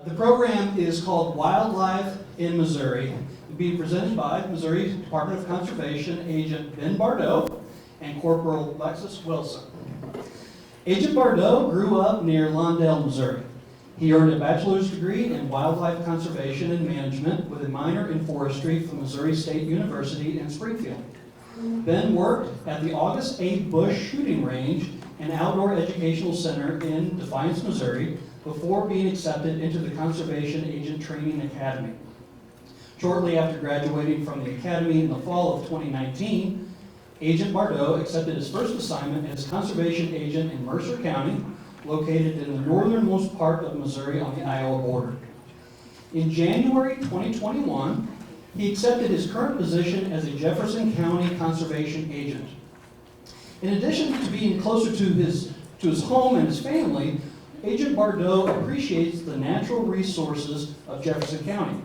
The program is called Wildlife in Missouri, being presented by Missouri Department of Conservation Agent Ben Bardot and Corporal Lexis Wilson. Agent Bardot grew up near Lawndale, Missouri. He earned a bachelor's degree in wildlife conservation and management with a minor in forestry from Missouri State University in Springfield. Ben worked at the August A. Bush Shooting Range and Outdoor Educational Center in Defiance, Missouri, before being accepted into the Conservation Agent Training Academy. Shortly after graduating from the academy in the fall of 2019, Agent Bardot accepted his first assignment as Conservation Agent in Mercer County, located in the northernmost part of Missouri on the Iowa border. In January 2021, he accepted his current position as a Jefferson County Conservation Agent. In addition to being closer to his home and his family, Agent Bardot appreciates the natural resources of Jefferson County.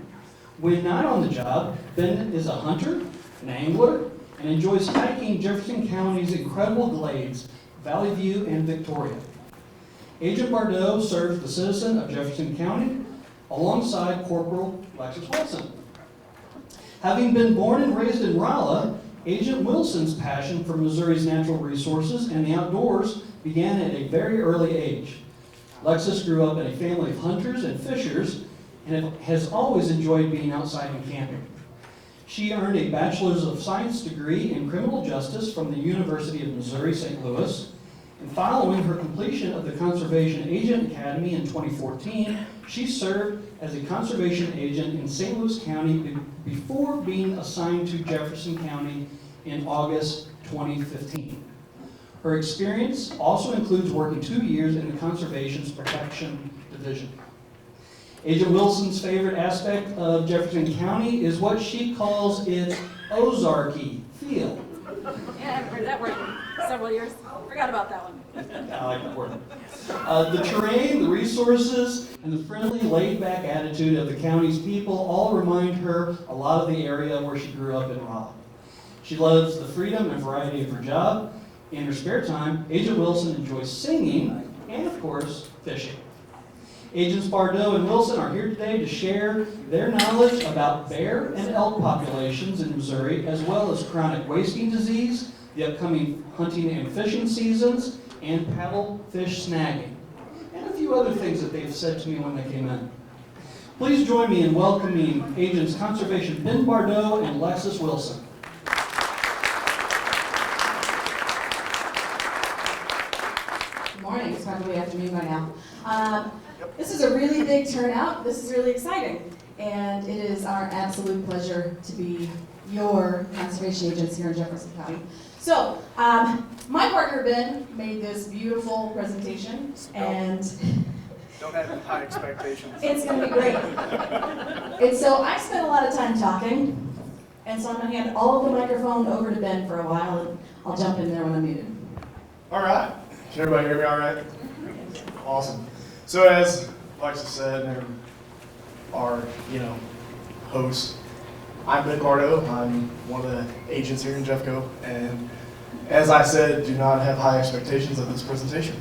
When not on the job, Ben is a hunter, an angler, and enjoys hiking Jefferson County's incredible glades, Valley View and Victoria. Agent Bardot serves the citizen of Jefferson County alongside Corporal Lexis Wilson. Having been born and raised in Rolla, Agent Wilson's passion for Missouri's natural resources and the outdoors began at a very early age. Lexis grew up in a family of hunters and fishers and has always enjoyed being outside and camping. She earned a Bachelor's of Science degree in Criminal Justice from the University of Missouri, St. Louis, and following her completion of the Conservation Agent Academy in 2014, she served as a conservation agent in St. Louis County before being assigned to Jefferson County in August 2015. Her experience also includes working 2 years in the Conservation's Protection Division. Agent Wilson's favorite aspect of Jefferson County is what she calls its Ozarky feel. Yeah, I've heard that word for several years. Forgot about that one. I like that word. The terrain, the resources, and the friendly, laid-back attitude of the county's people all remind her a lot of the area where she grew up in Raleigh. She loves the freedom and variety of her job. In her spare time, Agent Wilson enjoys singing and, of course, fishing. Agents Bardot and Wilson are here today to share their knowledge about bear and elk populations in Missouri, as well as chronic wasting disease, the upcoming hunting and fishing seasons, and paddlefish snagging, and a few other things that they've said to me when they came in. Please join me in welcoming Agents Conservation Ben Bardot and Lexis Wilson. Good morning. It's probably afternoon by now. This is a really big turnout. This is really exciting. And it is our absolute pleasure to be your conservation agents here in Jefferson County. So, my partner Ben made this beautiful presentation, and don't have high expectations. it's going to be great. And so I spent a lot of time talking, and so I'm going to hand all of the microphone over to Ben for a while, and I'll jump in there when I'm needed. All right. Can everybody hear me all right? Awesome. So as Lexis said, and our host, I'm Ben Bardot. I'm one of the agents here in Jeffco, and as I said, do not have high expectations of this presentation.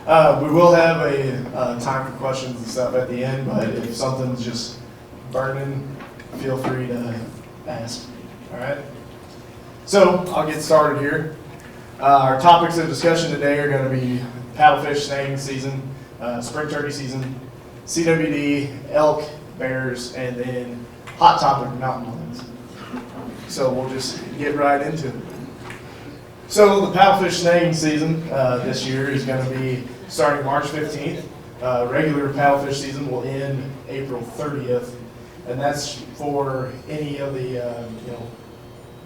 We will have a time for questions and stuff at the end, but if something's just burning, feel free to ask. All right? So I'll get started here. Our topics of discussion today are going to be paddlefish snagging season, spring turkey season, CWD, elk, bears, and then hot topic, mountain lions. So we'll just get right into it. So the paddlefish snagging season this year is going to be starting March 15th. Regular paddlefish season will end April 30th, and that's for any of the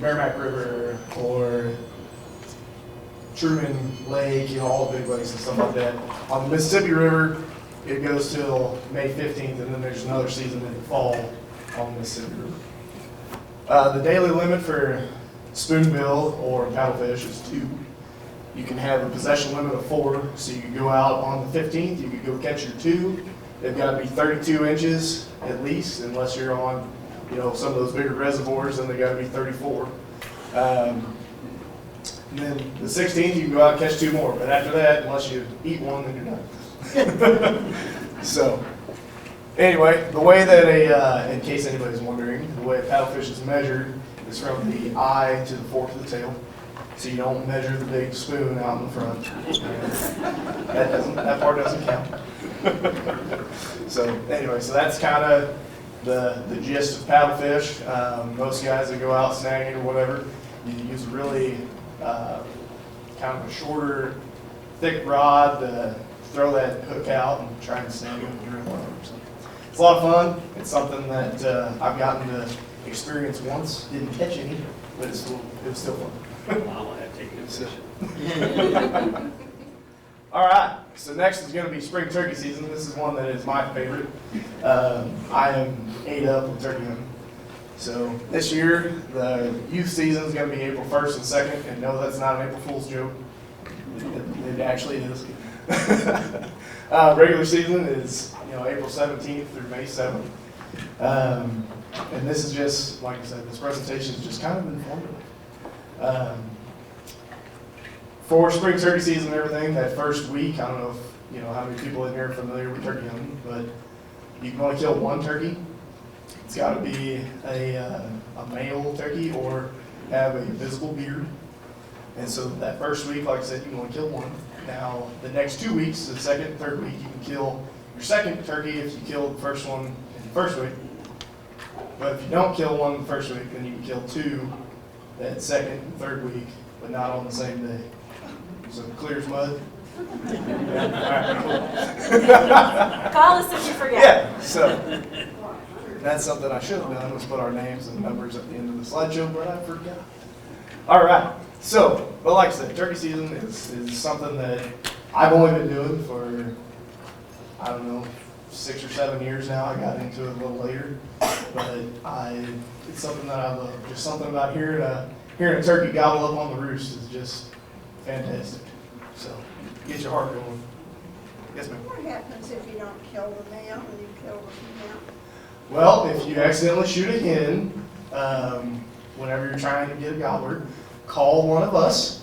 Merrimack River or Truman Lake, all the big lakes and stuff like that. On the Mississippi River, it goes till May 15th, and then there's another season in the fall on the Mississippi River. The daily limit for spoonbill or paddlefish is 2. You can have a possession limit of 4, so you can go out on the 15th, you can go catch your 2. They've got to be 32 inches at least, unless you're on some of those bigger reservoirs, then they got to be 34. And then the 16th, you can go out and catch 2 more. But after that, unless you eat one, then you're done. So, anyway, the way that in case anybody's wondering, the way a paddlefish is measured is from the eye to the fork of the tail. So you don't measure the big spoon out in the front. That part doesn't count. So anyway, so that's kind of the gist of paddlefish. Most guys that go out snagging or whatever, you use a really kind of a shorter, thick rod to throw that hook out and try and snag them during water. So it's a lot of fun. It's something that I've gotten to experience once. Didn't catch any, but it was still fun. All right, so next is going to be spring turkey season. This is one that is my favorite. I am ate up with turkey hunting. So this year, the youth season is going to be April 1st and 2nd, and no, that's not an April Fool's joke. It actually is. Regular season is April 17th through May 7th. And this is just, like I said, this presentation is just kind of informative. For spring turkey season and everything, that first week, I don't know if how many people in here are familiar with turkey hunting, but you can only kill one turkey. It's got to be a male turkey or have a visible beard. And so that first week, like I said, you can only kill one. Now, the next 2 weeks, the second and third week, you can kill your second turkey if you killed the first one in the first week. But if you don't kill one in the first week, then you can kill two that second and third week, but not on the same day. So clear as mud. Yeah. All right, cool. Call us if you forget. Yeah, so that's something I should have done, was put our names and numbers at the end of the slideshow, but I forgot. All right, so, but like I said, turkey season is something that I've only been doing for, I don't know, 6 or 7 years now. I got into it a little later, but it's something that I love. Just something about hearing a turkey gobble up on the roost is just fantastic. So, get your heart going. Yes, ma'am. What happens if you don't kill the male and you kill the female? Well, if you accidentally shoot a hen, whenever you're trying to get a gobbler, call one of us.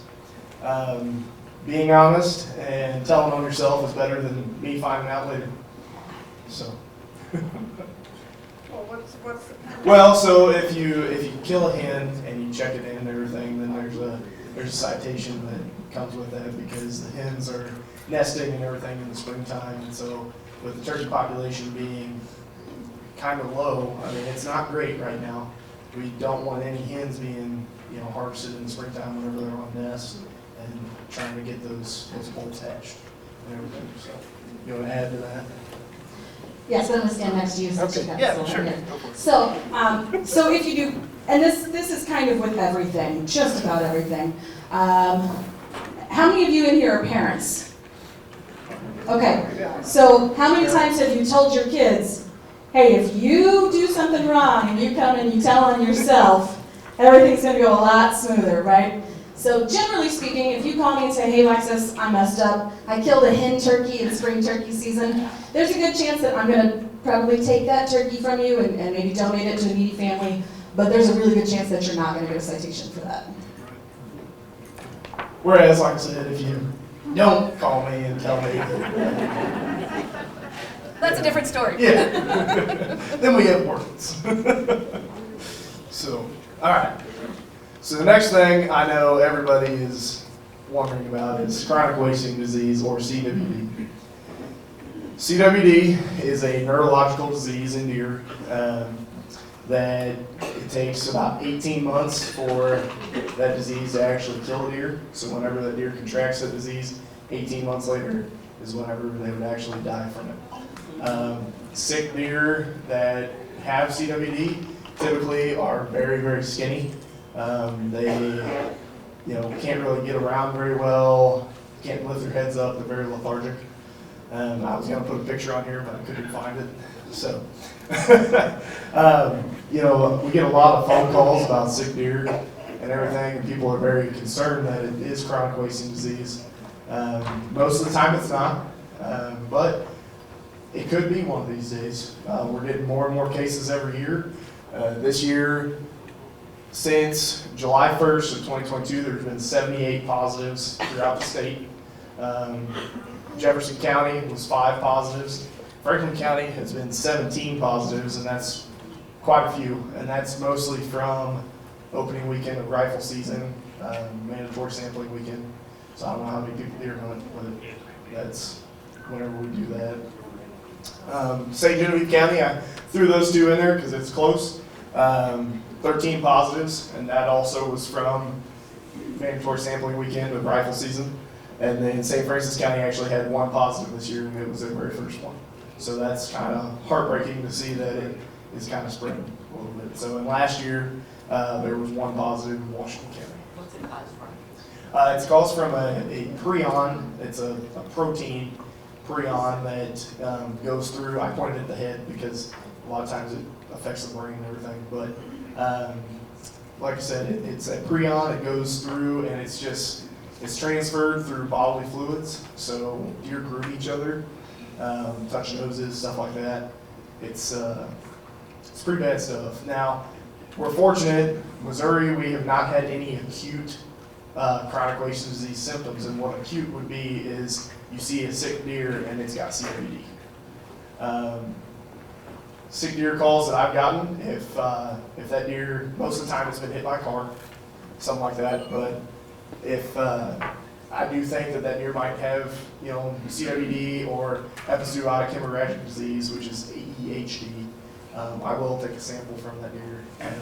Being honest and telling on yourself is better than me finding out later. So. Well, what's the penalty? Well, so if you kill a hen and you check it in and everything, then there's a citation that comes with that, because the hens are nesting and everything in the springtime, and so with the turkey population being kind of low, I mean, it's not great right now. We don't want any hens being harvested in the springtime whenever they're on nests and trying to get those bolts hatched and everything. So you want to add to that? Yes, I'm going to stand next to you. Since you have Yeah, this sure. over here. So if you do, and this is kind of with everything, just about everything. How many of you in here are parents? Okay, so how many times have you told your kids, hey, if you do something wrong and you come and you tell on yourself, everything's going to go a lot smoother, right? So generally speaking, if you call me and say, hey, Lexis, I messed up, I killed a hen turkey in spring turkey season, there's a good chance that I'm going to probably take that turkey from you and maybe donate it to a needy family, but there's a really good chance that you're not going to get a citation for that. Whereas, like I said, if you don't call me and tell me, That's a different story. yeah, then we have words. So, all right. So the next thing I know everybody is wondering about is chronic wasting disease, or CWD. CWD is a neurological disease in deer that it takes about 18 months for that disease to actually kill a deer. So whenever that deer contracts that disease, 18 months later is whenever they would actually die from it. Sick deer that have CWD typically are very, very skinny. They can't really get around very well, can't lift their heads up, they're very lethargic. I was going to put a picture on here, but I couldn't find it. So, we get a lot of phone calls about sick deer and everything, and people are very concerned that it is chronic wasting disease. Most of the time it's not, but it could be one of these days. We're getting more and more cases every year. This year, since July 1st of 2022, there's been 78 positives throughout the state. Jefferson County was 5 positives. Franklin County has been 17 positives, and that's quite a few. And that's mostly from opening weekend of rifle season, mandatory sampling weekend. So I don't know how many people deer hunt, but that's whenever we do that. St. Genevieve County, I threw those 2 in there because it's close. 13 positives, and that also was from mandatory sampling weekend of rifle season. And then St. Francis County actually had 1 positive this year, and it was their very first one. So that's kind of heartbreaking to see that it is kind of spreading a little bit. So in last year, there was 1 positive in Washington County. What's it caused from? It's caused from a prion. It's a protein prion that goes through. I pointed at the head because a lot of times it affects the brain and everything. But like I said, it's a prion. It goes through, and it's transferred through bodily fluids. So deer groom each other, touch noses, stuff like that. It's pretty bad stuff. Now, we're fortunate, Missouri, we have not had any acute chronic wasting disease symptoms, and what acute would be is you see a sick deer and it's got CWD. Sick deer calls that I've gotten, if that deer, most of the time it's been hit by a car, something like that, but if I do think that deer might have, CWD or epizootic hemorrhagic disease, which is AEHD, I will take a sample from that deer, and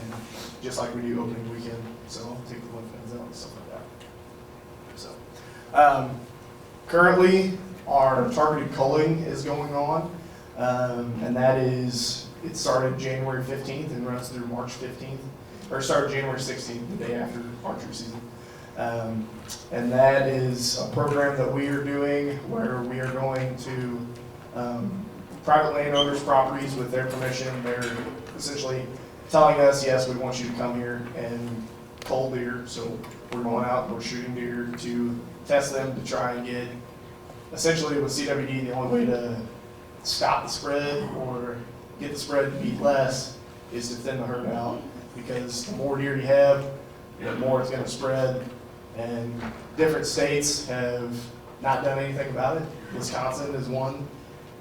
just like we do opening weekend, so I'll take the lymph nodes out and stuff like that. So, currently, our targeted culling is going on, and that is, it started January 15th and runs through March 15th, or started January 16th, the day after archery season. And that is a program that we are doing where we are going to private landowners' properties with their permission. They're essentially telling us, yes, we want you to come here and cull deer. So we're going out, we're shooting deer to test them to try and get, essentially with CWD, the only way to stop the spread or get the spread to be less is to thin the herd out, because the more deer you have, the more it's going to spread. And different states have not done anything about it. Wisconsin is one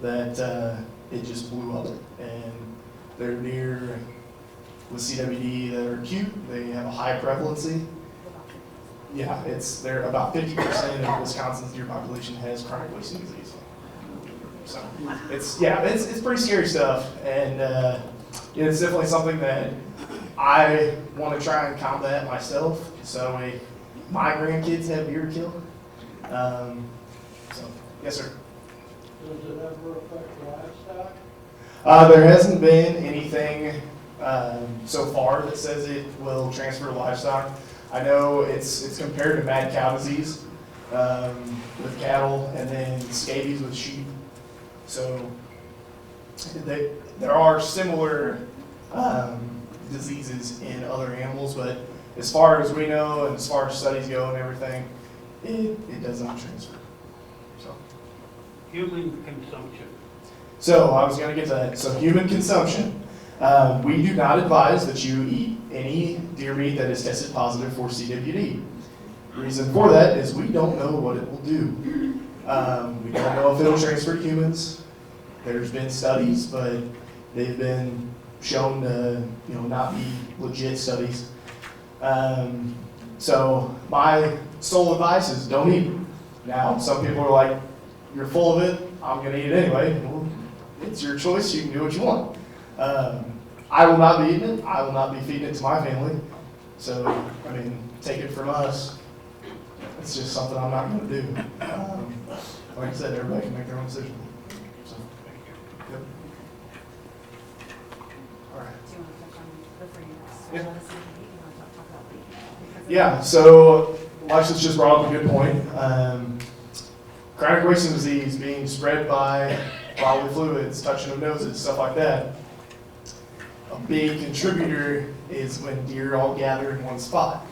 that it just blew up, and they're deer with CWD that are acute. They have a high prevalency. Yeah, they're about 50% of Wisconsin's deer population has chronic wasting disease. So it's pretty scary stuff, and it's definitely something that I want to try and combat myself. So my grandkids have deer to kill. So yes, sir. Does it ever affect livestock? There hasn't been anything so far that says it will transfer to livestock. I know it's compared to mad cow disease with cattle, and then scabies with sheep. So there are similar diseases in other animals, but as far as we know and as far as studies go and everything, it does not transfer. So. Human consumption. So I was going to get to that. So human consumption. We do not advise that you eat any deer meat that is tested positive for CWD. The reason for that is we don't know what it will do. We don't know if it'll transfer to humans. There's been studies, but they've been shown to not be legit studies. So my sole advice is don't eat it. Now, some people are like, you're full of it, I'm going to eat it anyway. Well, it's your choice, you can do what you want. I will not be eating it, I will not be feeding it to my family. So, take it from us. It's just something I'm not going to do. Like I said, everybody can make their own decision. So, yep. All right. Do you want to touch on the free Yeah. you want to talk about the Yeah, so Lexis just brought up a good point. Chronic wasting disease being spread by bodily fluids, touching of noses, stuff like that. A big contributor is when deer all gather in one spot.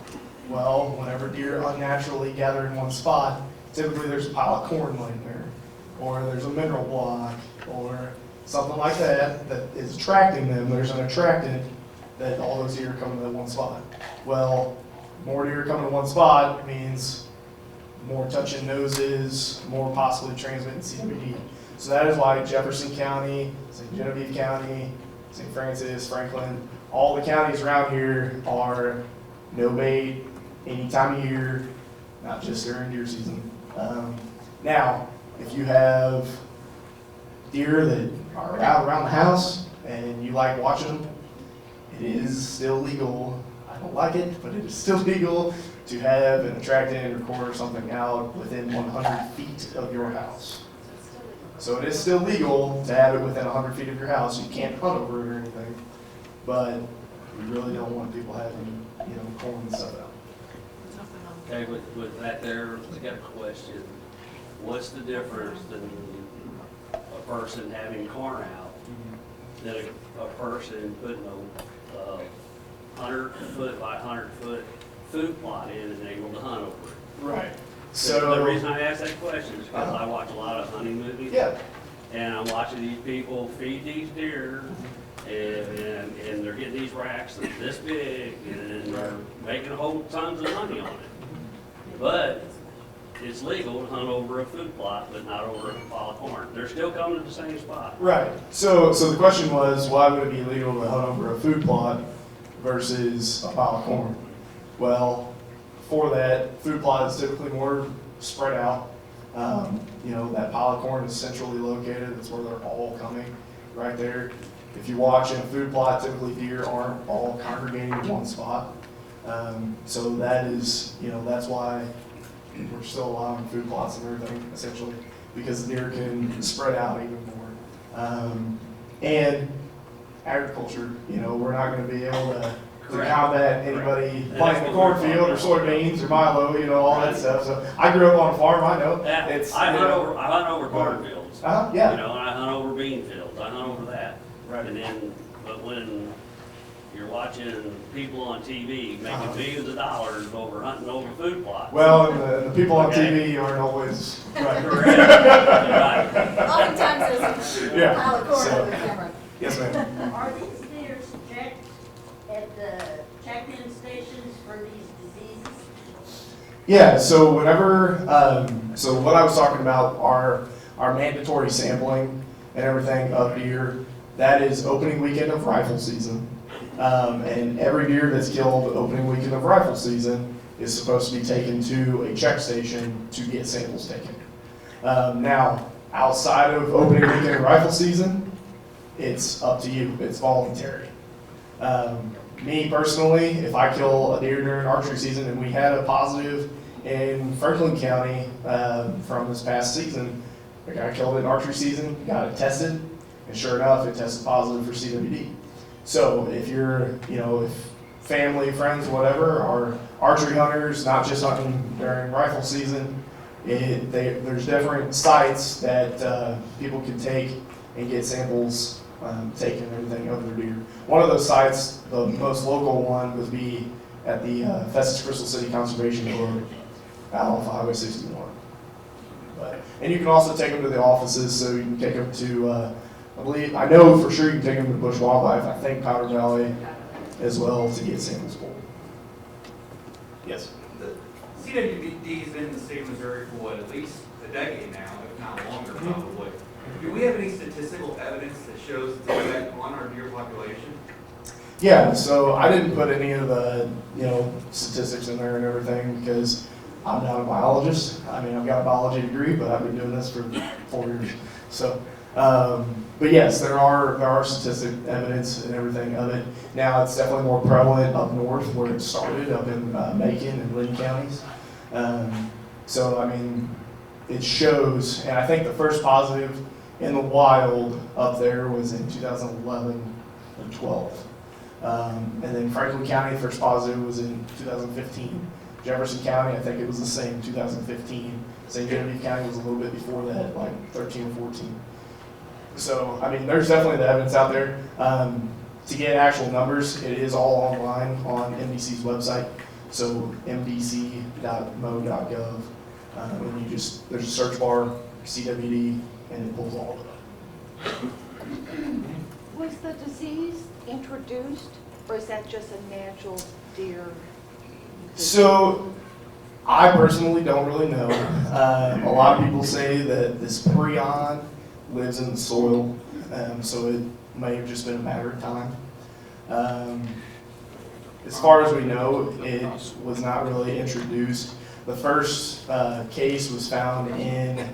Well, whenever deer unnaturally gather in one spot, typically there's a pile of corn laying there, or there's a mineral block, or something like that is attracting them. There's an attractant that all those deer come to that one spot. Well, more deer coming to one spot means more touching noses, more possibly transmitting CWD. So that is why Jefferson County, St. Genevieve County, St. Francis, Franklin, all the counties around here are no bait any time of year, not just during deer season. Now, if you have deer that are out around the house and you like watching them, it is still legal. I don't like it, but it is still legal to have an attractant or cord or something out within 100 feet of your house. So it is still legal to have it within 100 feet of your house. You can't hunt over it or anything, but we really don't want people having, corn and stuff out. Okay, with that there, I got a question. What's the difference than a person having corn out than a person putting a 100-foot by 100-foot food plot in and able to hunt over it? Right. So the reason I ask that question is because I watch a lot of hunting movies. Yeah. And I'm watching these people feed these deer, and they're getting these racks that's this big, and they're making whole tons of money on it. But it's legal to hunt over a food plot, but not over a pile of corn. They're still coming to the same spot. Right. So the question was, why would it be illegal to hunt over a food plot versus a pile of corn? Well, for that, food plot is typically more spread out. That pile of corn is centrally located. That's where they're all coming, right there. If you watch in a food plot, typically deer aren't all congregating in one spot. So that is, that's why we're still allowing food plots and everything, essentially, because the deer can spread out even more. And agriculture, we're not going to be able to combat anybody planting a cornfield or soybeans or milo, all that stuff. So I grew up on a farm. I know. Yeah, It's I hunt over cornfields. yeah. And I hunt over bean fields. I hunt over that. Right. But when you're watching people on TV making millions of dollars over hunting over food plots. Well, and the people on TV aren't always right. Right. Oftentimes there's a pile of corn on the camera. Yes, ma'am. Are these deer checked at the check-in stations for these diseases? Yeah. So whenever, so what I was talking about are our mandatory sampling and everything of deer. That is opening weekend of rifle season. And every deer that's killed opening weekend of rifle season is supposed to be taken to a check station to get samples taken. Now, outside of opening weekend of rifle season, it's up to you. It's voluntary. Me personally, if I kill a deer during archery season, and we had a positive in Franklin County from this past season, a guy killed it in archery season, got it tested, and sure enough, it tested positive for CWD. So if you're, if family, friends, whatever, are archery hunters, not just hunting during rifle season, there's different sites that people can take and get samples taken and everything of their deer. One of those sites, the most local one, would be at the Festus Crystal City Conservation Club out off Highway 61. And you can also take them to the offices, so you can take them to I know for sure you can take them to Bush Wildlife, I think Powder Valley as well, to get samples pulled. Yes? The CWD's been in the state of Missouri for what, at least a decade now, if not longer probably. Do we have any statistical evidence that shows its effect on our deer population? Yeah, so I didn't put any of the, statistics in there and everything because I'm not a biologist. I mean, I've got a biology degree, but I've been doing this for 4 years. So, but yes, there are statistic evidence and everything of it. Now it's definitely more prevalent up north where it started, up in Macon and Linn counties. So I mean, it shows, and I think the first positive in the wild up there was in 2011 and 12. And then Franklin County, the first positive was in 2015. Jefferson County, I think it was the same, 2015. St. Genevieve County was a little bit before that, like 13 or 14. So, I mean, there's definitely the evidence out there. To get actual numbers, it is all online on MDC's website. So, mdc.mo.gov. And there's a search bar, CWD, and it pulls all of it up. Was the disease introduced, or is that just a natural deer disease? So, I personally don't really know. A lot of people say that this prion lives in the soil, so it may have just been a matter of time. As far as we know, it was not really introduced. The first case was found in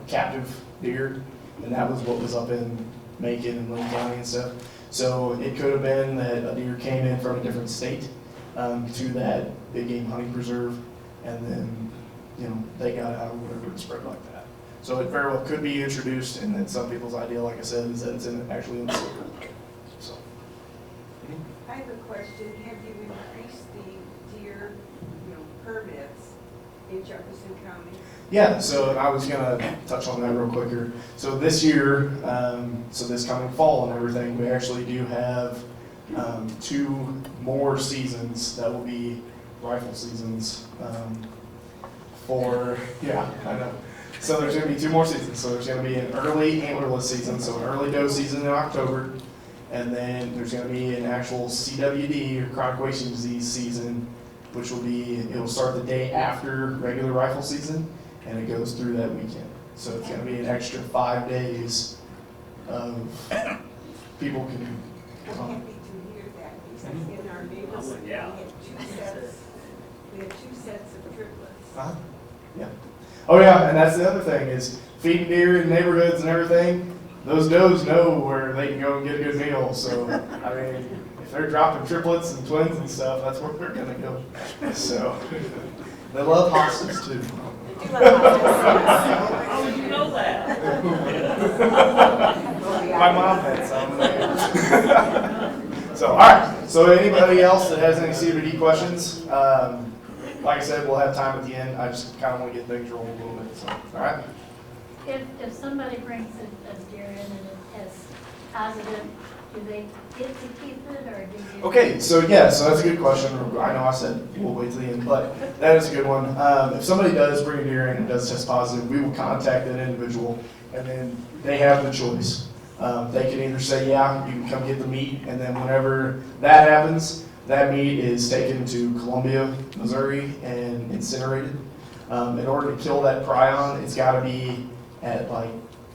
captive deer, and that was what was up in Macon and Lynn County and stuff. So it could have been that a deer came in from a different state to that big game hunting preserve, and then they got out or whatever and spread like that. So it very well could be introduced, and then some people's idea, like I said, is that it's actually in the soil. So. I have a question. Have you increased the deer, permits in Jefferson County? Yeah, so I was gonna touch on that real quicker. So this year, so this coming fall and everything, we actually do have 2 more seasons that will be rifle seasons I know. So there's gonna be 2 more seasons. So there's gonna be an early antlerless season, so an early doe season in October, and then there's gonna be an actual CWD or chronic wasting disease season, which it'll start the day after regular rifle season, and it goes through that weekend. So it's going to be an extra 5 days of people can I'm happy to hear that because in our neighborhood, we had 2 sets of triplets. Yeah. Oh yeah, and that's the other thing is feeding deer in neighborhoods and everything. Those does know where they can go and get a good meal. So I mean, if they're dropping triplets and twins and stuff, that's where they're gonna go. So they love hostas too. You love hostas. Oh, you know that. My mom had some. So all right. So anybody else that has any CBD questions? Like I said, we'll have time at the end. I just kind of want to get things rolling a little bit. So all right. If somebody brings a deer in and it has positive, do they get to keep it or do you? Okay, so that's a good question. I know I said we'll wait till the end, but that is a good one. If somebody does bring a deer in and does test positive, we will contact that individual, and then they have the choice. They can either say, yeah, you can come get the meat, and then whenever that happens, that meat is taken to Columbia, Missouri, and incinerated. In order to kill that prion, it's got to be at like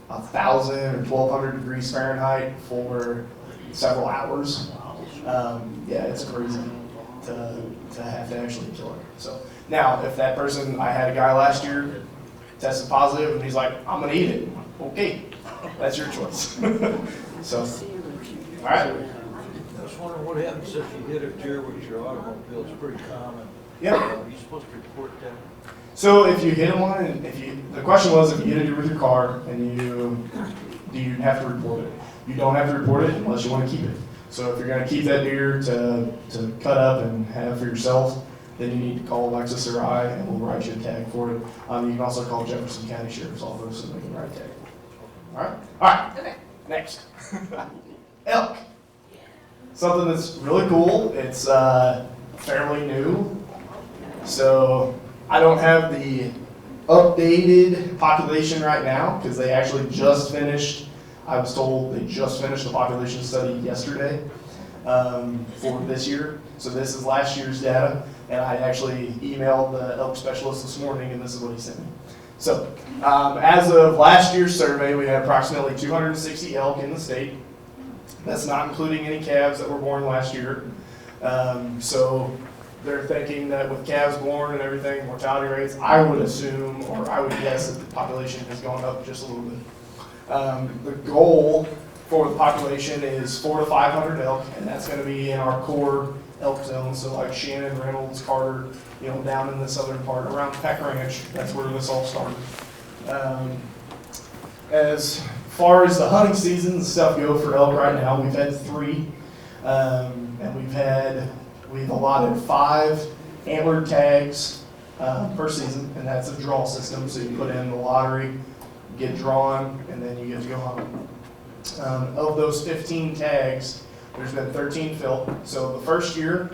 1,000 or 1,200 degrees Fahrenheit for several hours. Yeah, it's crazy to have to actually kill it. So now, if that person, I had a guy last year tested positive, and he's like, I'm gonna eat it. Okay, that's your choice. So, all right. I was wondering what happens if you hit a deer with your automobile. It's pretty common. Yeah. Are you supposed to report that? So if you hit one, and the question was if you hit a deer with your car, and do you have to report it? You don't have to report it unless you want to keep it. So if you're going to keep that deer to cut up and have for yourself, then you need to call Lexis or I, and we'll write you a tag for it. You can also call Jefferson County Sheriff's Office, and they can write a tag. All right? All right. Okay. Next. Elk. Something that's really cool. It's fairly new. So I don't have the updated population right now because they actually just finished. I was told they just finished the population study yesterday for this year. So this is last year's data, and I actually emailed the elk specialist this morning, and this is what he sent me. So as of last year's survey, we had approximately 260 elk in the state. That's not including any calves that were born last year. So they're thinking that with calves born and everything, mortality rates, I would assume, or I would guess that the population has gone up just a little bit. The goal for the population is 400 to 500 elk, and that's going to be in our core elk zone. So like Shannon, Reynolds, Carter, down in the southern part around Peck Ranch. That's where this all started. As far as the hunting seasons and stuff go for elk right now, we've had 3, and we've allotted 5 antler tags per season, and that's a draw system. So you put in the lottery, get drawn, and then you get to go hunt. Of those 15 tags, there's been 13 filled. So the first year,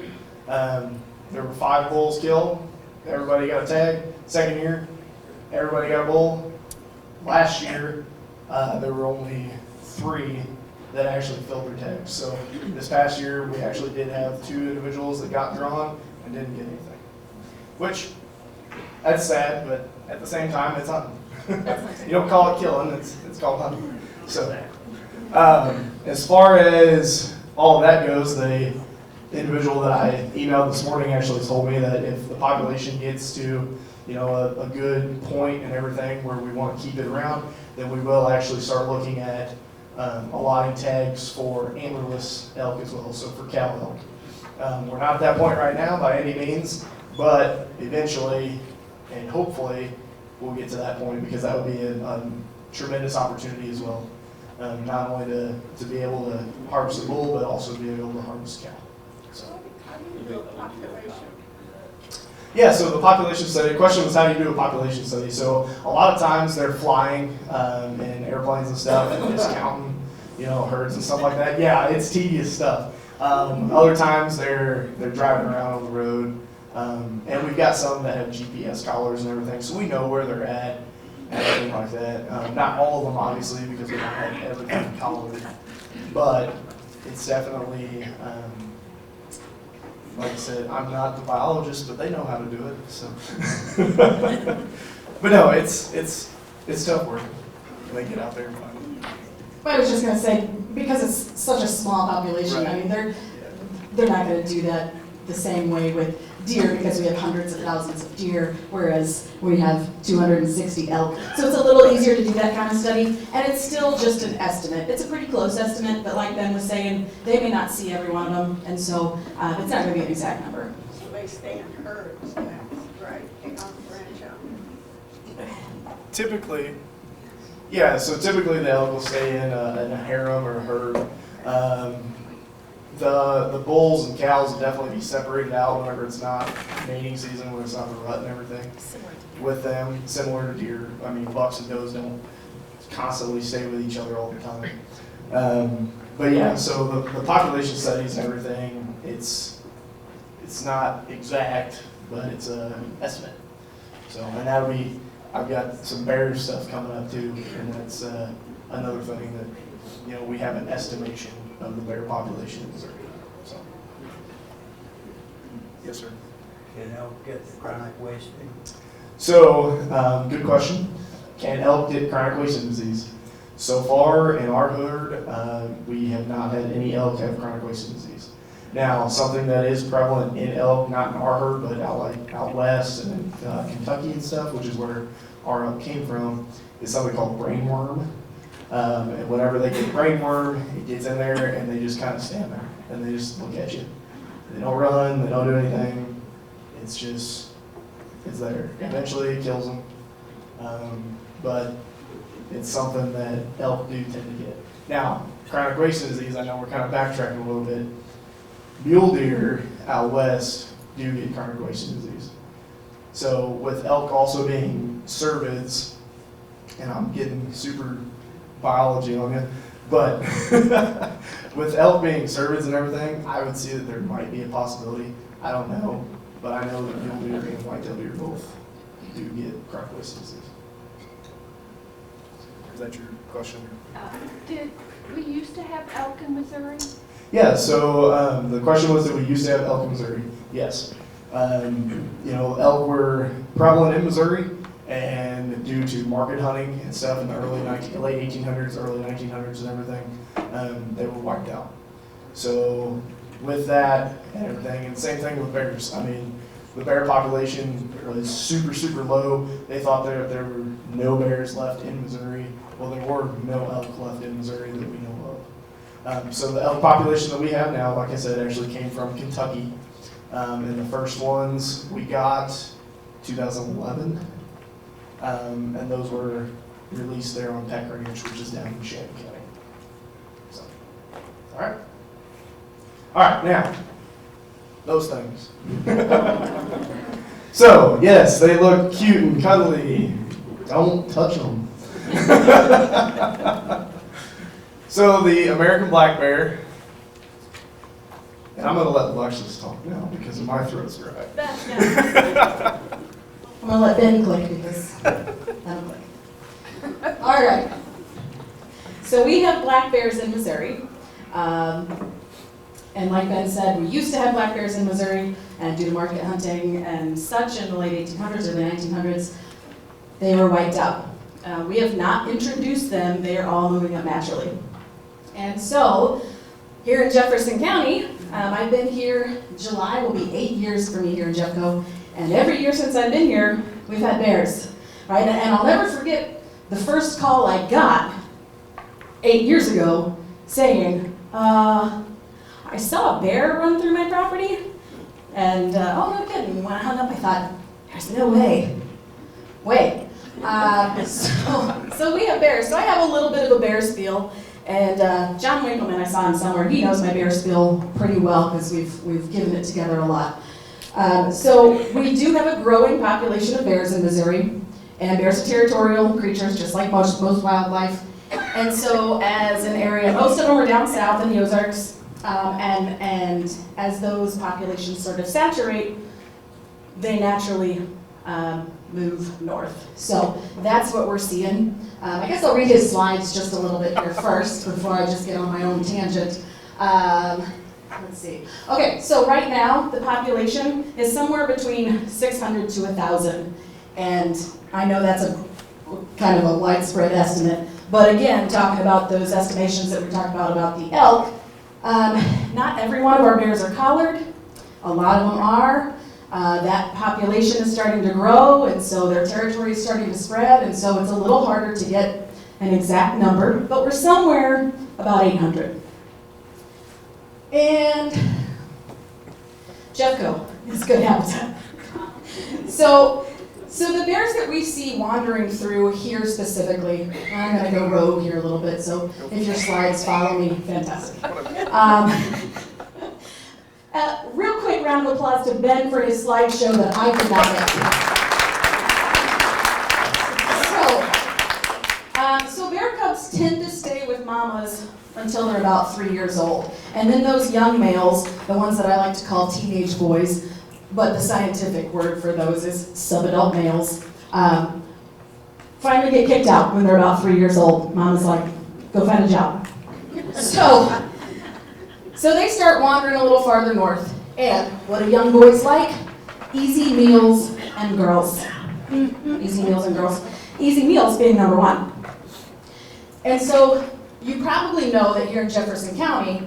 there were 5 bulls killed. Everybody got a tag. Second year, everybody got a bull. Last year, there were only 3 that actually filled their tags. So this past year, we actually did have 2 individuals that got drawn and didn't get anything. Which, That's sad, but at the same time, it's hunting. That's not You don't call it killing, it's called hunting. So, as far as all of that goes, the individual that I emailed this morning actually told me that if the population gets to, a good point and everything where we want to keep it around, then we will actually start looking at allotting tags for antlerless elk as well, so for cow elk. We're not at that point right now by any means, but eventually and hopefully we'll get to that point, because that would be a tremendous opportunity as well. Not only to be able to harvest the bull, but also to be able to harvest cow. So. How do you do a population? Yeah, so the population study, the question was, how do you do a population study? So a lot of times they're flying in airplanes and stuff and just counting, herds and stuff like that. Yeah, it's tedious stuff. Other times they're driving around on the road. And we've got some that have GPS collars and everything, so we know where they're at and everything like that. Not all of them, obviously, because we don't have everything collared, but it's definitely, like I said, I'm not the biologist, but they know how to do it. So, but no, it's tough work. They get out there and find it. But I was just gonna say, because it's such a small population, I mean, they're not gonna do that the same way with deer, because we have hundreds of thousands of deer, whereas we have 260 elk. So it's a little easier to do that kind of study, and it's still just an estimate. It's a pretty close estimate, but like Ben was saying, they may not see every one of them, and so it's not gonna be an exact number. So they stay in herds, that's right, they don't branch out. Typically, yeah, so typically the elk will stay in a harem or a herd. The bulls and cows will definitely be separated out whenever it's not mating season, when it's not the rut and everything. With them, similar to deer. I mean, bucks and does don't constantly stay with each other all the time. But yeah, so the population studies and everything, it's not exact, but it's an estimate. So, and that'll be, I've got some bear stuff coming up too, and that's another thing that, we have an estimation of the bear population in Missouri. So, yes, sir. Can elk get chronic wasting? So, good question. Can elk get chronic wasting disease? So far in our herd, we have not had any elk have chronic wasting disease. Now, something that is prevalent in elk, not in our herd, but out west and in Kentucky and stuff, which is where our elk came from, is something called brainworm. And whenever they get brainworm, it gets in there and they just kind of stand there and they just look at you. They don't run, they don't do anything. It's there. Eventually it kills them. But it's something that elk do tend to get. Now, chronic wasting disease, I know we're kind of backtracking a little bit. Mule deer out west do get chronic wasting disease. So with elk also being cervids, and I'm getting super biology on you, but with elk being cervids and everything, I would see that there might be a possibility. I don't know, but I know that mule deer and whitetail deer both do get chronic wasting disease. Is that your question? Did we used to have elk in Missouri? Yeah, so the question was, that we used to have elk in Missouri? Yes. Elk were prevalent in Missouri, and due to market hunting and stuff in the late 1800s, early 1900s and everything, they were wiped out. So with that and everything, and same thing with bears. I mean, the bear population was super, super low. They thought there were no bears left in Missouri. Well, there were no elk left in Missouri that we know of. So the elk population that we have now, like I said, actually came from Kentucky. And the first ones we got 2011. And those were released there on Peck Ranch, which is down in Shannon County. So, all right, now, those things. So, yes, they look cute and cuddly. Don't touch them. So the American black bear, and I'm going to let Lexis talk now because my throat's dry. I'm gonna let Ben click because that'll click. All right. So we have black bears in Missouri, and And like Ben said, we used to have black bears in Missouri, and due to market hunting and such in the late 1800s, early 1900s, they were wiped out. We have not introduced them. They are all moving up naturally. And so, here in Jefferson County, I've been here, July will be 8 years for me here in Jeffco, and every year since I've been here, we've had bears, right? And I'll never forget the first call I got 8 years ago saying, I saw a bear run through my property, and oh no kidding, when I hung up I thought, there's no way. Wait. So we have bears. So I have a little bit of a bear spiel, and John Winkleman, I saw him somewhere, he knows my bear spiel pretty well because we've given it together a lot. So we do have a growing population of bears in Missouri, and bears are territorial creatures just like most wildlife. And so as an area, most of them are down south in the Ozarks, and as those populations sort of saturate, they naturally move north. So that's what we're seeing. I guess I'll read his slides just a little bit here first before I just get on my own tangent. Let's see. Okay, so right now the population is somewhere between 600 to 1,000. And I know that's a kind of a widespread estimate. But again, talking about those estimations that we talked about the elk, not every one of our bears are collared. A lot of them are. That population is starting to grow, and so their territory is starting to spread, and so it's a little harder to get an exact number, but we're somewhere about 800. And Jeffco is good habitat. So the bears that we see wandering through here specifically, I'm going to go rogue here a little bit, so if your slides follow me, fantastic. Real quick round of applause to Ben for his slideshow that I could not get. So bear cubs tend to stay with mamas until they're about 3 years old. And then those young males, the ones that I like to call teenage boys, but the scientific word for those is subadult males, finally get kicked out when they're about 3 years old. Mama's like, go find a job. So they start wandering a little farther north. And what do young boys like? Easy meals and girls. Easy meals and girls. Easy meals being number one. And so you probably know that here in Jefferson County,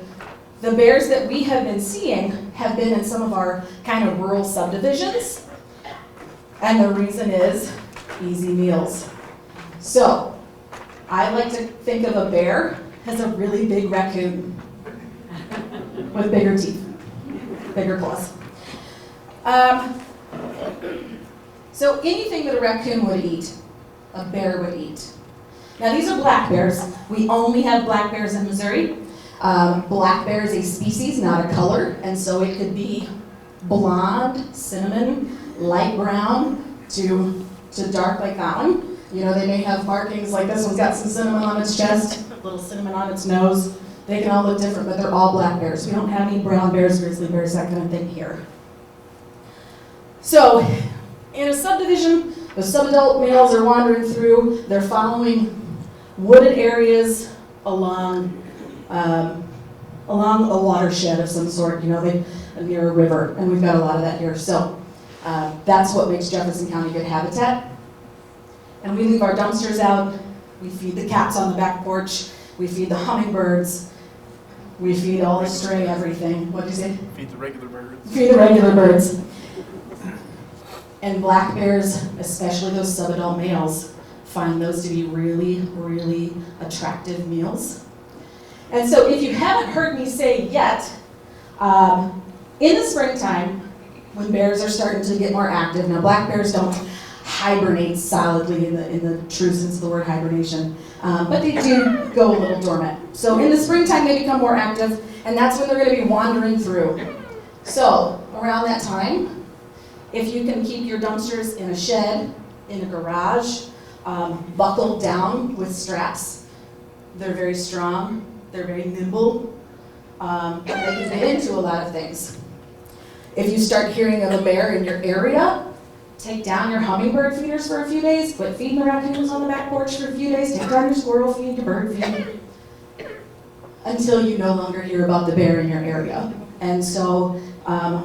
the bears that we have been seeing have been in some of our kind of rural subdivisions. And the reason is easy meals. So I like to think of a bear as a really big raccoon with bigger teeth, bigger claws. So anything that a raccoon would eat, a bear would eat. Now these are black bears. We only have black bears in Missouri. Black bear is a species, not a color, and so it could be blonde, cinnamon, light brown to dark like that one. You know, they may have markings like this one's got some cinnamon on its chest, a little cinnamon on its nose. They can all look different, but they're all black bears. We don't have any brown bears, grizzly bears, that kind of thing here. So, in a subdivision, the subadult males are wandering through. They're following wooded areas along a watershed of some sort. You know, near a river, and we've got a lot of that here. So, that's what makes Jefferson County good habitat. And we leave our dumpsters out. We feed the cats on the back porch. We feed the hummingbirds. We feed all the stray everything. What do you say? Feed the regular birds. Feed the regular birds. And black bears, especially those subadult males, find those to be really, really attractive meals. And so if you haven't heard me say yet, in the springtime, when bears are starting to get more active, now black bears don't hibernate solidly in the true sense of the word hibernation, but they do go a little dormant. So in the springtime they become more active, and that's when they're going to be wandering through. So around that time, if you can keep your dumpsters in a shed, in a garage, buckled down with straps, they're very strong, they're very nimble, and they can fit into a lot of things. If you start hearing of a bear in your area, take down your hummingbird feeders for a few days, quit feeding the raccoons on the back porch for a few days, take down your squirrel feed, your bird feed. until you no longer hear about the bear in your area. And so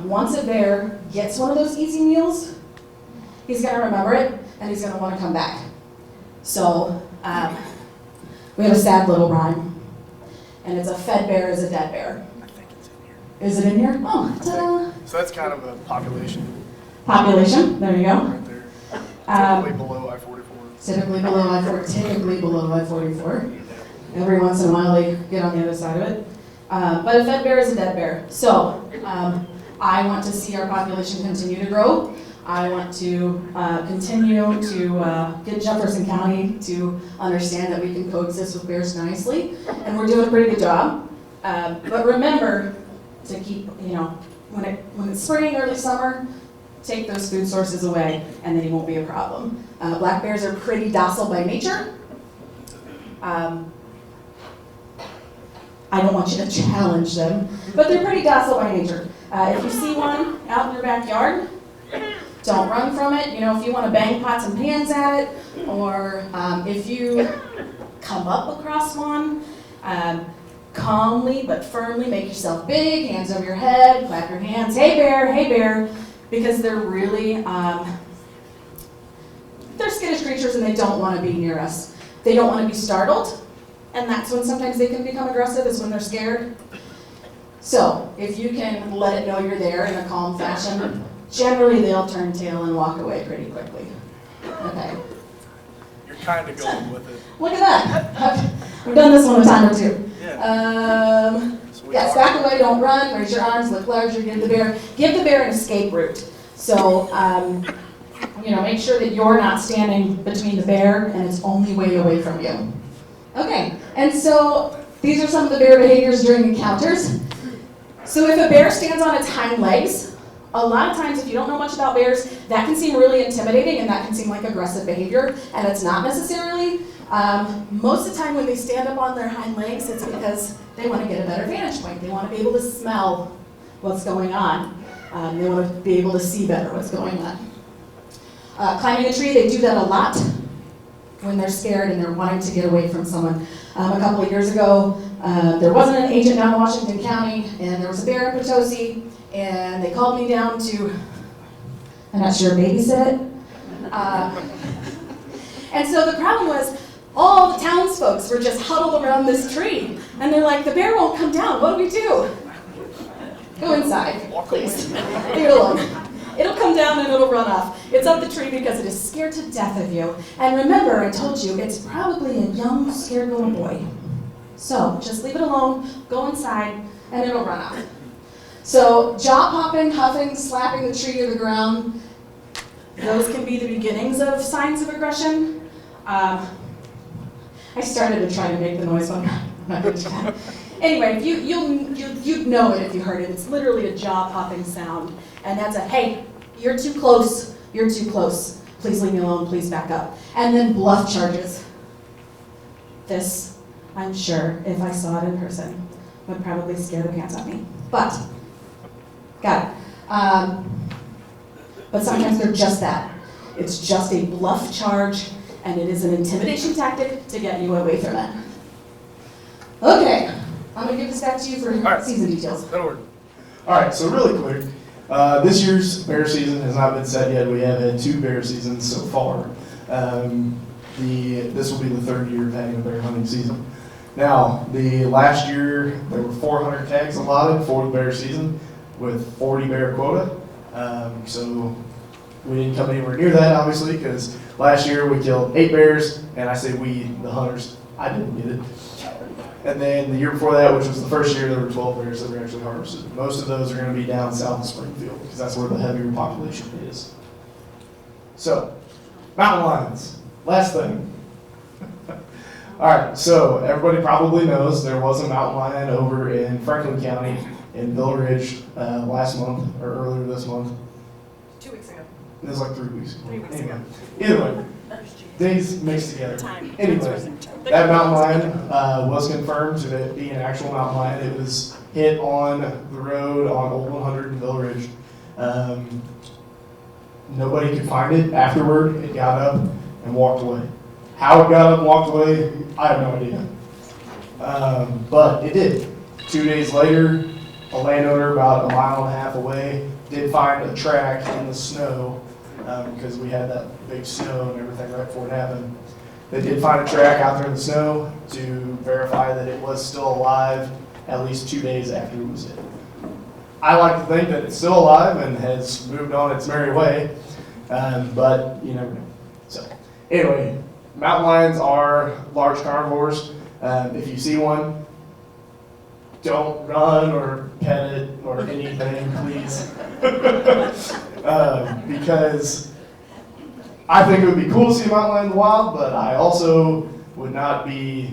once a bear gets one of those easy meals, he's going to remember it and he's going to want to come back. So we have a sad little rhyme, and it's a fed bear is a dead bear. I think it's in here. Is it in here? Oh, ta-da. So that's kind of a population Population, there you go. right there. Typically below I-44. Typically below I-44. Every once in a while they get on the other side of it. But a fed bear is a dead bear. So I want to see our population continue to grow. I want to continue to get Jefferson County to understand that we can coexist with bears nicely, and we're doing a pretty good job. But remember to keep, when it's spring, early summer, take those food sources away, and then it won't be a problem. Black bears are pretty docile by nature. I don't want you to challenge them, but they're pretty docile by nature. If you see one out in your backyard, don't run from it. If you want to bang pots and pans at it, or if you come up across one, calmly but firmly make yourself big, hands over your head, clap your hands, hey bear, because they're really, they're skittish creatures and they don't want to be near us. They don't want to be startled, and that's when sometimes they can become aggressive, is when they're scared. So if you can let it know you're there in a calm fashion, generally they'll turn tail and walk away pretty quickly. Okay. You're kind of going with it. Look at that. We've done this one a time or two. Yeah. Yes, back away, don't run, raise your arms, look larger, give the bear an escape route. So, make sure that you're not standing between the bear and it's only way away from you. Okay, and so these are some of the bear behaviors during encounters. So if a bear stands on its hind legs, a lot of times if you don't know much about bears, that can seem really intimidating and that can seem like aggressive behavior, and it's not necessarily. Most of the time when they stand up on their hind legs, it's because they want to get a better vantage point. They want to be able to smell what's going on. They want to be able to see better what's going on. Climbing a tree, they do that a lot when they're scared and they're wanting to get away from someone. A couple of years ago, there wasn't an agent down in Washington County, and there was a bear in Potosi, and they called me down to, I'm not sure, babysit it. And so the problem was, all the townsfolk were just huddled around this tree, and they're like, the bear won't come down, what do we do? Go inside, please. Leave it alone. It'll come down and it'll run off. It's up the tree because it is scared to death of you. And remember, I told you, it's probably a young, scared little boy. So just leave it alone, go inside, and it'll run off. So jaw popping, huffing, slapping the tree to the ground, those can be the beginnings of signs of aggression. I started to try to make the noise, but I'm not going to do that. Anyway, you'd know it if you heard it. It's literally a jaw-popping sound. And that's a, hey, you're too close, please leave me alone, please back up. And then bluff charges. This, I'm sure, if I saw it in person, would probably scare the pants off me. But, got it. But sometimes they're just that. It's just a bluff charge, and it is an intimidation tactic to get you away from it. Okay, I'm going to give this back to you for season details. That'll work. All right, so really quick, this year's bear season has not been set yet. We have had 2 bear seasons so far. This will be the 3rd year of having a bear hunting season. Now, the last year there were 400 tags allotted for the bear season with 40 bear quota. So we didn't come anywhere near that, obviously, because last year we killed 8 bears, and I say we, the hunters, I didn't get it. And then the year before that, which was the first year, there were 12 bears that were actually harvested. Most of those are going to be down south of Springfield, because that's where the heavier population is. So, mountain lions, last thing. All right, so everybody probably knows there was a mountain lion over in Franklin County in Bill Ridge last month, or earlier this month. 2 weeks ago. It was like 3 weeks ago. 3 weeks Anyway, ago. either way, days mixed together. Anyway, that mountain lion was confirmed to be an actual mountain lion. It was hit on the road on Old 100 in Bill Ridge. Nobody could find it. Afterward, it got up and walked away. How it got up and walked away, I have no idea. But it did. 2 days later, a landowner about 1.5 miles away did find a track in the snow, because we had that big snow and everything right before it happened. They did find a track out there in the snow to verify that it was still alive at least 2 days after it was hit. I like to think that it's still alive and has moved on its merry way, but you never know. So anyway, mountain lions are large carnivores. If you see one, don't run or pet it or anything, please. Because I think it would be cool to see a mountain lion in the wild, but I also would not be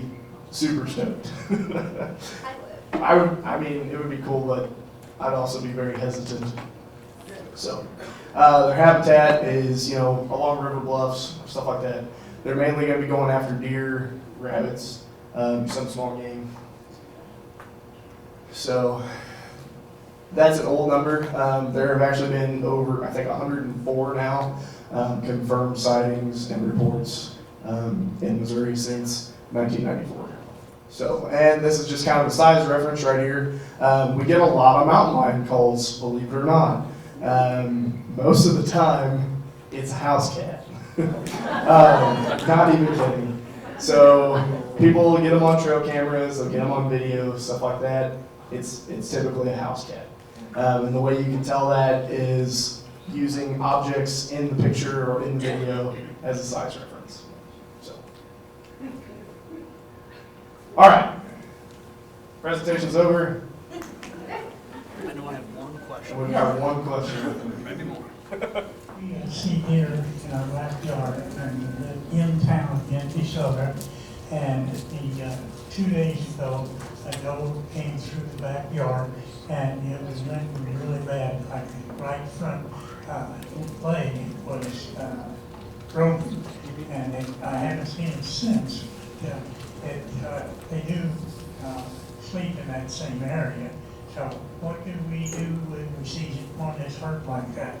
super stoked. I mean, it would be cool, but I'd also be very hesitant. So, their habitat is, along river bluffs, stuff like that. They're mainly going to be going after deer, rabbits, some small game. So, that's an old number. There have actually been over, I think, 104 now confirmed sightings and reports in Missouri since 1994. So, and this is just kind of a size reference right here. We get a lot of mountain lion calls, believe it or not. Most of the time, it's a house cat. Not even kidding. So, people get them on trail cameras, they'll get them on video, stuff like that. It's typically a house cat. And the way you can tell that is using objects in the picture or in the video as a size reference. So, all right, presentation's over. I know I have one question. And we've got one question. Maybe more. We see deer in our backyard and in town in Minnesota, and 2 days ago, a doe came through the backyard, and it was limping really bad, like the right front leg was broken, and I haven't seen it since. They do sleep in that same area. So what do we do when we see one that's hurt like that?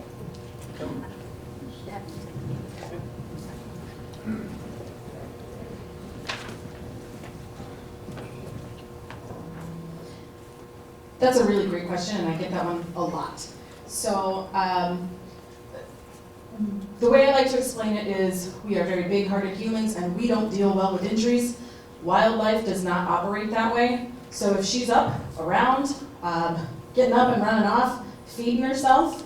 That's a really great question, and I get that one a lot. So the way I like to explain it is we are very big-hearted humans, and we don't deal well with injuries. Wildlife does not operate that way. So if she's up, around, getting up and running off, feeding herself,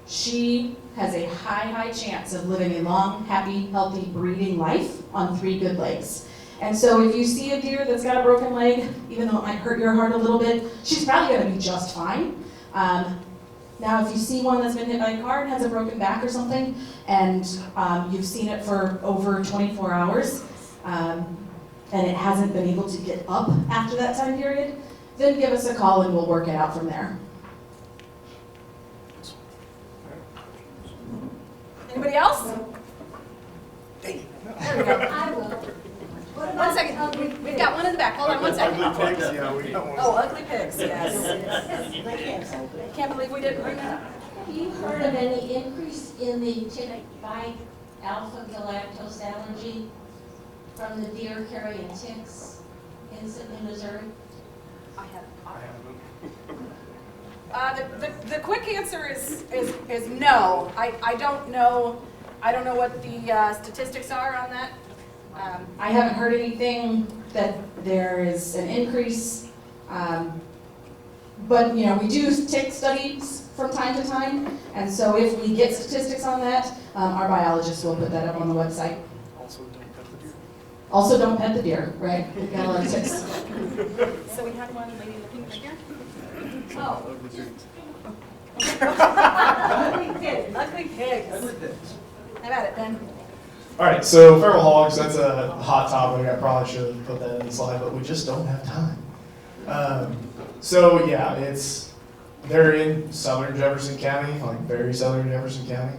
she has a high chance of living a long, happy, healthy, breeding life on 3 good legs. And so if you see a deer that's got a broken leg, even though it might hurt your heart a little bit, she's probably going to be just fine. Now, if you see one that's been hit by a car and has a broken back or something, and you've seen it for over 24 hours, and it hasn't been able to get up after that time period, then give us a call and we'll work it out from there. Anybody else? I will. What about 1 second. We've got one in the back. Hold on 1 second. Ugly pigs, yeah, we got one. Oh, ugly pigs, yes. Can't believe we didn't bring that up. Have you heard of any increase in the tick bite alpha galactose allergy from the deer carrying ticks in Missouri? I have. The quick answer is no. I don't know. I don't know what the statistics are on that. I haven't heard anything that there is an increase, but we do tick studies from time to time, and so if we get statistics on that, our biologists will put that up on the website. Also don't pet the deer, right? We've got a lot of ticks. So we had one lady looking right here. Oh, Ugly pigs. How about it, Ben? All right, so feral hogs, that's a hot topic. I probably should have put that in the slide, but we just don't have time. So yeah, they're in southern Jefferson County, like very southern Jefferson County.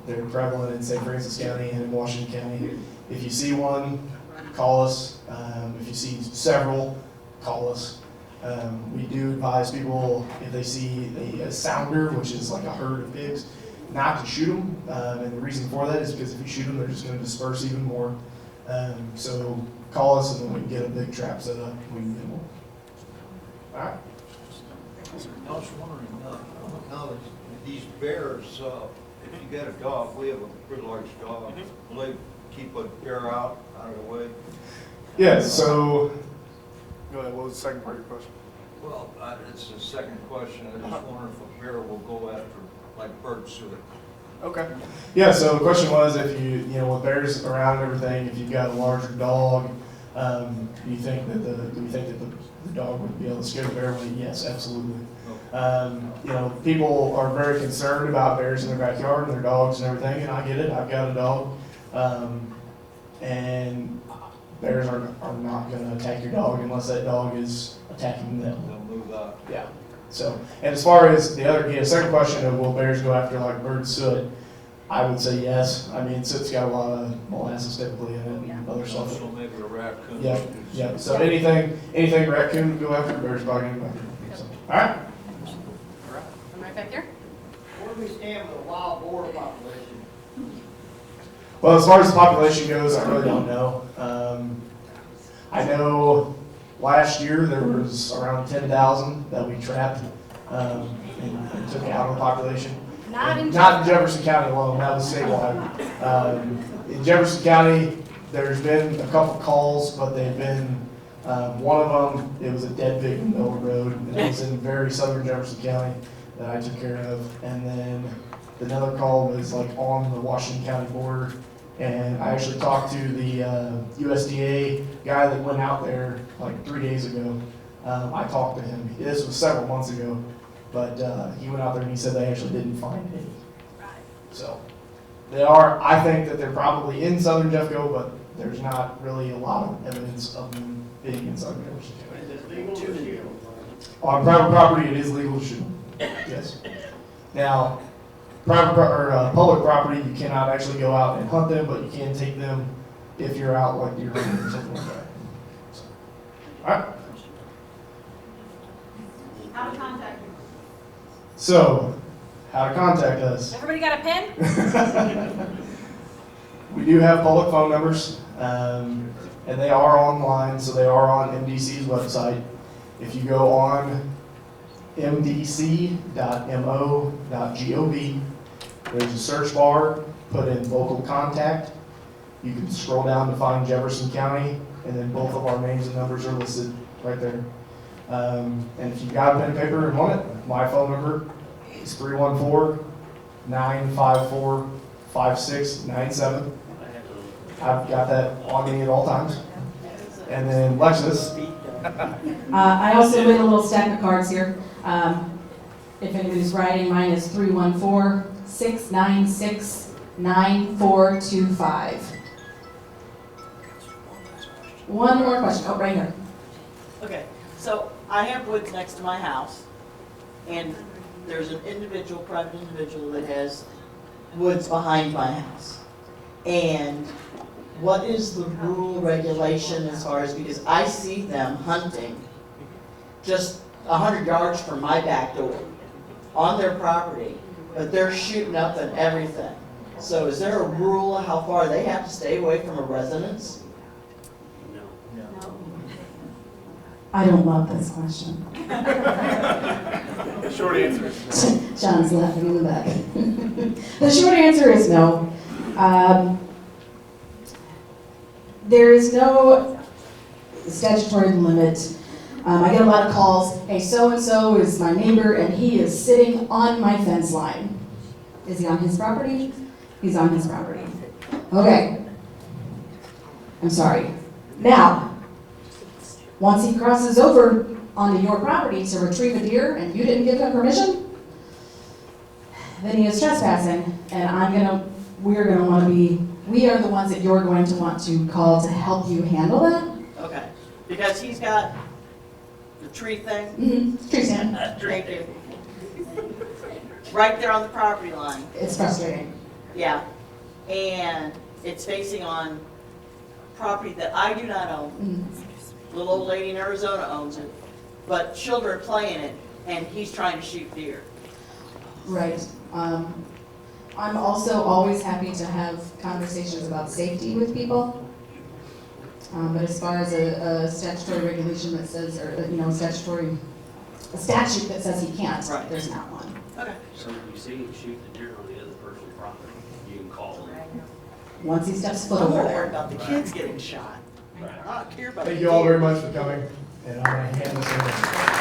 They're prevalent in St. Francis County and in Washington County. If you see one, call us. If you see several, call us. We do advise people if they see a sounder, which is like a herd of pigs, not to shoot them. And the reason for that is because if you shoot them, they're just going to disperse even more. So call us and then we can get a big trap set up. We can get more. All right. I was wondering, now that these bears, if you got a dog, we have a pretty large dog, will they keep a bear out of the way? Yeah, so, go ahead, what was the second part of your question? Well, it's the second question. I just wonder if a bear will go after, like, bird suet. Okay. Yeah, so the question was if you with bears around and everything, if you've got a larger dog, do you think that the dog would be able to scare the bear away? Yes, absolutely. People are very concerned about bears in their backyard and their dogs and everything, and I get it. I've got a dog. And bears are not going to attack your dog unless that dog is attacking them. They'll move out. Yeah. So, and as far as the second question of will bears go after like bird soot, I would say yes. I mean, soot's got a lot of molasses typically in it and other stuff. So maybe a raccoon. Yeah, yeah. So anything raccoon go after, bears probably going to go after. So, all right. I'm right back here. Where do we stand with the wild boar population? Well, as far as the population goes, I really don't know. I know last year there was around 10,000 that we trapped and took out of the population. Not in Jefferson County alone, that was statewide. In Jefferson County, there's been a couple calls, but they've been, one of them, it was a dead pig in the middle of the road, and it was in very southern Jefferson County that I took care of. And then another call was like on the Washington County border. And I actually talked to the USDA guy that went out there like 3 days ago. I talked to him. This was several months ago, but he went out there and he said they actually didn't find any. So they are. I think that they're probably in southern Jeffco, but there's not really a lot of evidence of them being in southern Jefferson County. Is it legal to shoot? On private property, it is legal to shoot. Yes. Now, public property, you cannot actually go out and hunt them, but you can take them if you're out like deer hunting or something like that. So, all right. How to contact you? So, how to contact us? Everybody got a pen? We do have public phone numbers, and they are online, so they are on MDC's website. If you go on mdc.mo.gov, there's a search bar, put in local contact. You can scroll down to find Jefferson County, and then both of our names and numbers are listed right there. And if you've got a pen and paper and want it, my phone number is 314-954-5697. I've got that on me at all times. And then Lexis. I also made a little stack of cards here. If anybody's writing, mine is 314-696-9425. One more question. Oh, right here. Okay, so I have woods next to my house, and there's an private individual that has woods behind my house. And what is the rule regulation as far as, because I see them hunting just 100 yards from my back door on their property, but they're shooting up and everything. So is there a rule how far they have to stay away from a residence? I don't love this question. Short answer. John's laughing in the back. The short answer is no. There is no statutory limit. I get a lot of calls, hey, so-and-so is my neighbor and he is sitting on my fence line. Is he on his property? He's on his property. Okay. I'm sorry. Now, once he crosses over onto your property to retrieve a deer and you didn't give him permission, then he is trespassing, and we are the ones that you're going to want to call to help you handle that. Okay, because he's got the tree thing. Mm-hmm. Tree stand. Thank you. Right there on the property line. It's frustrating. Yeah, and it's facing on property that I do not own. Mm-hmm. Little old lady in Arizona owns it, but children play in it, and he's trying to shoot deer. Right. I'm also always happy to have conversations about safety with people. But as far as a statutory regulation that says, or, a statute that says he can't, Right. there's not one. Okay. So if you see him shoot the deer on the other person's property, you can call them. Once he steps foot I'm over more worried there. about the kids getting shot. Right. I don't care about the Thank you all very deer. much for coming, and I'm gonna hand this over.